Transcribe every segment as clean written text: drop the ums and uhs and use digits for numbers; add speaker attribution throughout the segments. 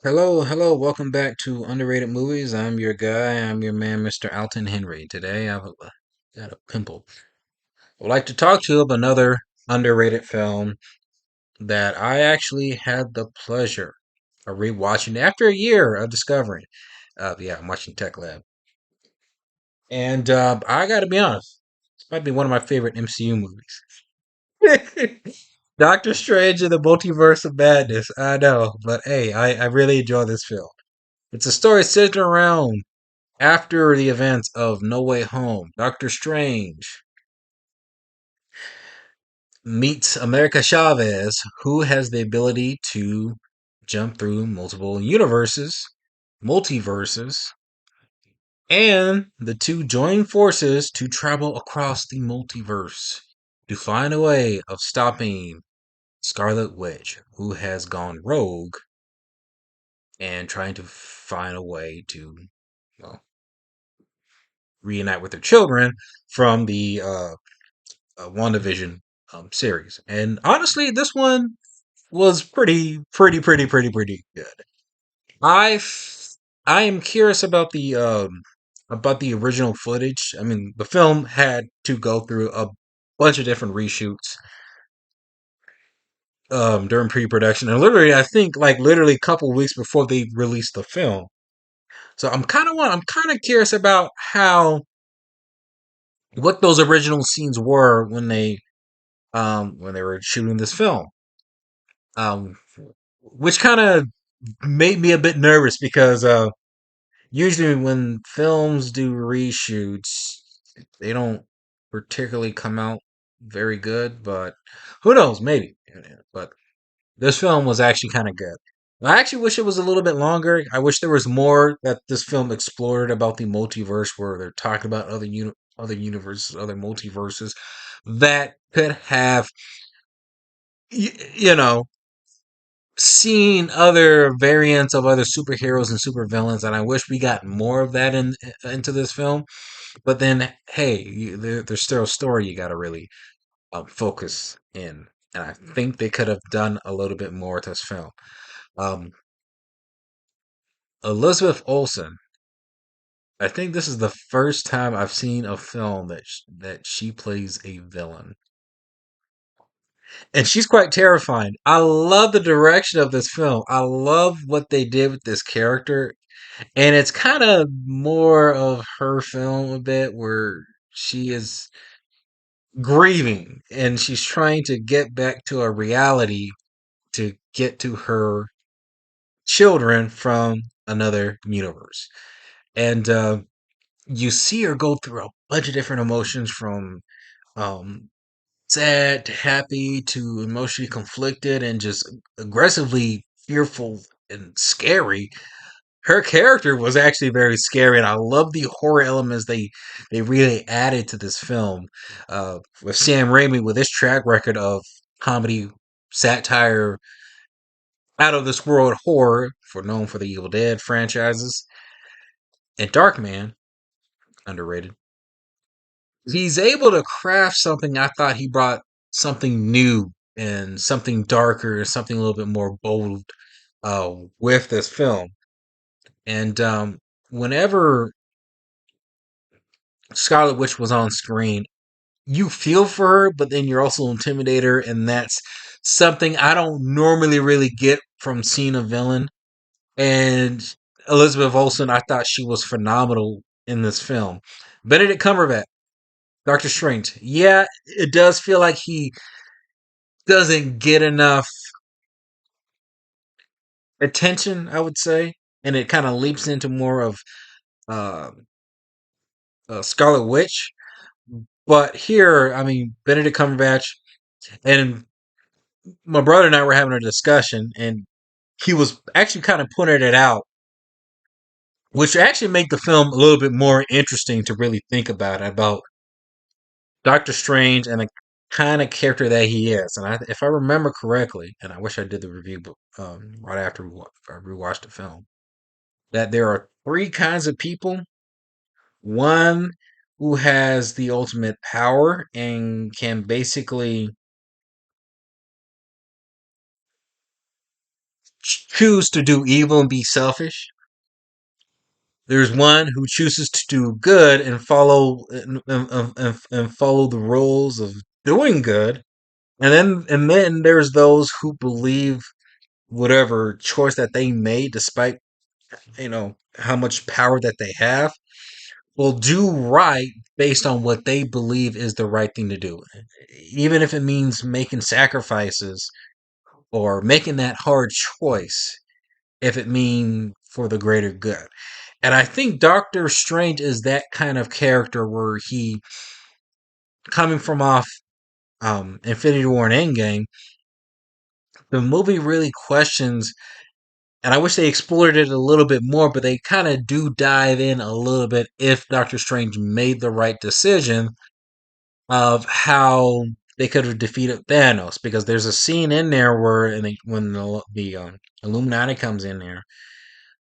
Speaker 1: Hello, hello, welcome back to Underrated Movies. I'm your guy, I'm your man, Mr. Alton Henry. Today I've got a pimple. I'd like to talk to you about another underrated film that I actually had the pleasure of rewatching after a year of discovering. Yeah, I'm watching Tech Lab. And I gotta be honest, this might be one of my favorite MCU movies. Doctor Strange and the Multiverse of Madness. I know, but hey, I really enjoy this film. It's a story centered around after the events of No Way Home. Doctor Strange meets America Chavez, who has the ability to jump through multiple universes, multiverses, and the two join forces to travel across the multiverse to find a way of stopping Scarlet Witch, who has gone rogue, and trying to find a way to, well, reunite with their children from the WandaVision series. And honestly, this one was pretty good. I f- I am curious about the original footage. I mean, the film had to go through a bunch of different reshoots during pre-production, and literally, I think like literally a couple weeks before they released the film. So I'm kind of curious about how what those original scenes were when they were shooting this film. Um, which kind of made me a bit nervous because usually when films do reshoots, they don't particularly come out very good. But who knows? Maybe. But this film was actually kind of good. I actually wish it was a little bit longer. I wish there was more that this film explored about the multiverse, where they're talking about other universes, other multiverses that could have, you know, seen other variants of other superheroes and supervillains, and I wish we got more of that into this film. But then, hey, there's still a story you got to really focus in, and I think they could have done a little bit more with this film. Um, Elizabeth Olsen. I think this is the first time I've seen a film that she plays a villain, and she's quite terrifying. I love the direction of this film. I love what they did with this character. And it's kind of more of her film a bit where she is grieving and she's trying to get back to a reality to get to her children from another universe. And you see her go through a bunch of different emotions from um, sad to happy to emotionally conflicted and just aggressively fearful and scary. Her character was actually very scary, and I love the horror elements they really added to this film. With Sam Raimi, with his track record of comedy, satire, out of this world horror, for known for the Evil Dead franchises, and Darkman, underrated. He's able to craft something. I thought he brought something new and something darker, something a little bit more bold with this film. And whenever Scarlet Witch was on screen, you feel for her, but then you're also intimidated her, and that's something I don't normally really get from seeing a villain. And Elizabeth Olsen, I thought she was phenomenal in this film. Benedict Cumberbatch, Doctor Strange. Yeah, it does feel like he doesn't get enough attention, I would say, and it kind of leaps into more of uh, Scarlet Witch. But here, I mean, Benedict Cumberbatch, and my brother and I were having a discussion, and he was actually kind of pointing it out, which actually made the film a little bit more interesting to really think about Doctor Strange and the kind of character that he is. And if I remember correctly, and I wish I did the review, but right after I rewatched the film, that there are three kinds of people. One who has the ultimate power and can basically choose to do evil and be selfish. There's one who chooses to do good and follow the rules of doing good. And then there's those who believe whatever choice that they made, despite how much power that they have, will do right based on what they believe is the right thing to do, even if it means making sacrifices or making that hard choice, if it means for the greater good. And I think Doctor Strange is that kind of character where he, coming from off Infinity War and Endgame, the movie really questions, and I wish they explored it a little bit more, but they kind of do dive in a little bit if Doctor Strange made the right decision of how they could have defeated Thanos. Because there's a scene in there where, when the Illuminati comes in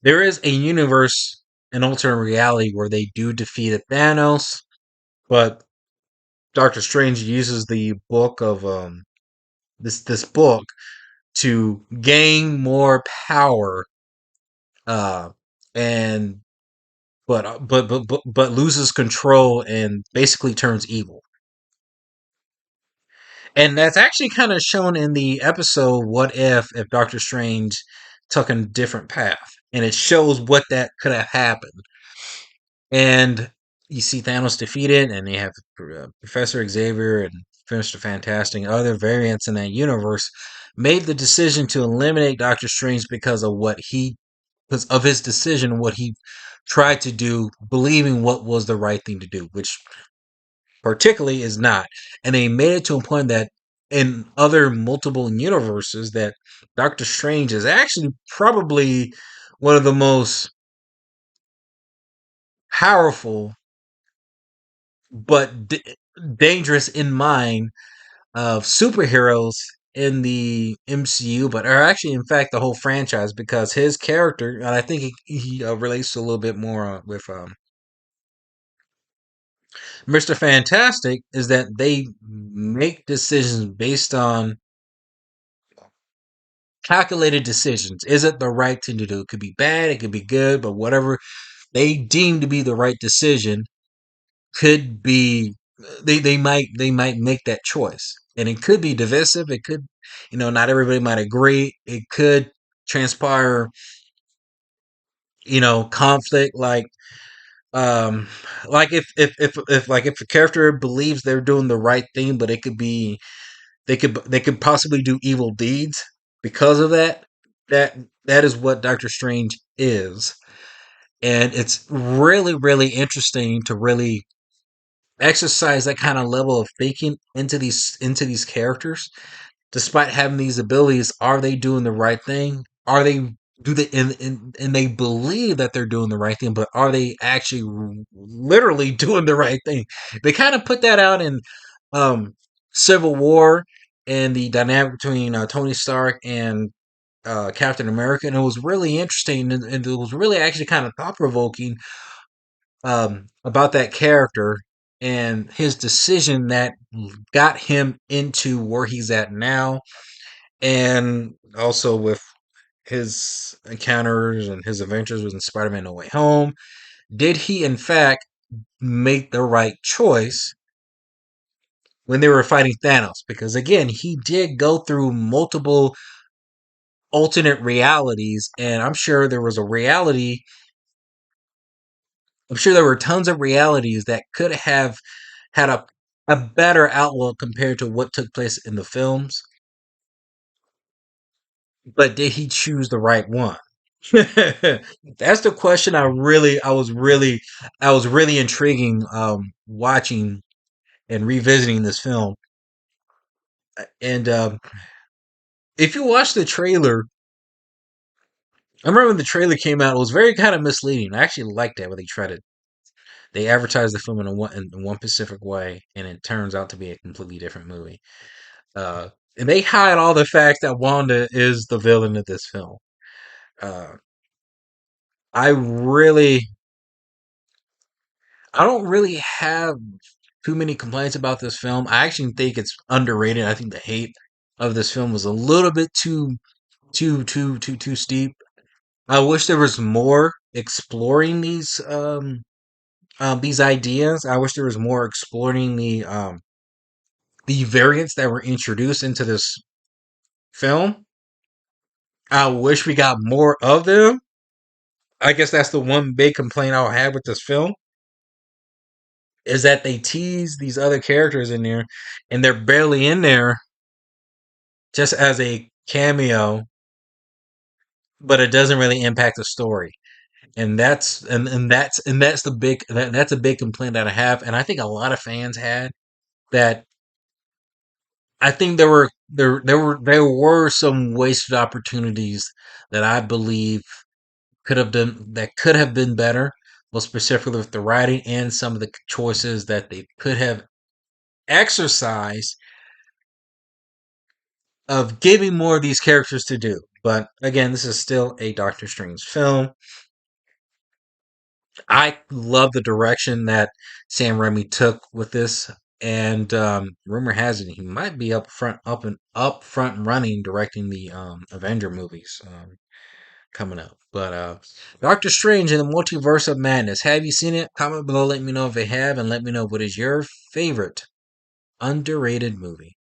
Speaker 1: there is a universe, an alternate reality where they do defeat Thanos, but Doctor Strange uses the book of this book to gain more power, uh, and but loses control and basically turns evil. And that's actually kind of shown in the episode "What if Doctor Strange took a different path?" And it shows what that could have happened. And you see Thanos defeated, and you have Professor Xavier and Mr. Fantastic and other variants in that universe made the decision to eliminate Doctor Strange because of his decision, what he tried to do, believing what was the right thing to do, which particularly is not. And they made it to a point that in other multiple universes that Doctor Strange is actually probably one of the most powerful but dangerous in mind of superheroes in the MCU, but are actually, in fact, the whole franchise, because his character, and I think he relates to a little bit more with Mr. Fantastic, is that they make decisions based on calculated decisions. Is it the right thing to do? It could be bad, it could be good, but whatever they deem to be the right decision could be, they might make that choice, and it could be divisive. It could, not everybody might agree. It could transpire, conflict, um like if a character believes they're doing the right thing, but it could be, they could possibly do evil deeds because of that. That is what Doctor Strange is. And it's really, really interesting to really exercise that kind of level of thinking into these characters. Despite having these abilities, are they doing the right thing? Are they do they and they believe that they're doing the right thing, but are they actually literally doing the right thing? They kind of put that out in um Civil War, and the dynamic between Tony Stark and Captain America, and it was really interesting, and it was really actually kind of thought provoking, about that character and his decision that got him into where he's at now, and also with his encounters and his adventures with Spider-Man No Way Home. Did he, in fact, make the right choice when they were fighting Thanos? Because again, he did go through multiple alternate realities, and I'm sure there were tons of realities that could have had a better outlook compared to what took place in the films. But did he choose the right one? That's the question. I was really intriguing, watching and revisiting this film. And if you watch the trailer, I remember when the trailer came out, it was very kind of misleading. I actually liked that when they advertised the film in one specific way, and it turns out to be a completely different movie. And they hide all the facts that Wanda is the villain of this film. Uh, I really, I don't really have too many complaints about this film. I actually think it's underrated. I think the hate of this film was a little bit too steep. I wish there was more exploring these ideas. I wish there was more exploring the variants that were introduced into this film. I wish we got more of them. I guess that's the one big complaint I'll have with this film is that they tease these other characters in there and they're barely in there just as a cameo, but it doesn't really impact the story. And that's that's a big complaint that I have, and I think a lot of fans had that. I think there were some wasted opportunities that I believe could have been better, well, specifically with the writing and some of the choices that they could have exercised of giving more of these characters to do. But again, this is still a Doctor Strange film. I love the direction that Sam Raimi took with this, and rumor has it he might be up front and running directing the Avenger movies coming up. But Doctor Strange in the Multiverse of Madness. Have you seen it? Comment below. Let me know if you have, and let me know what is your favorite underrated movie.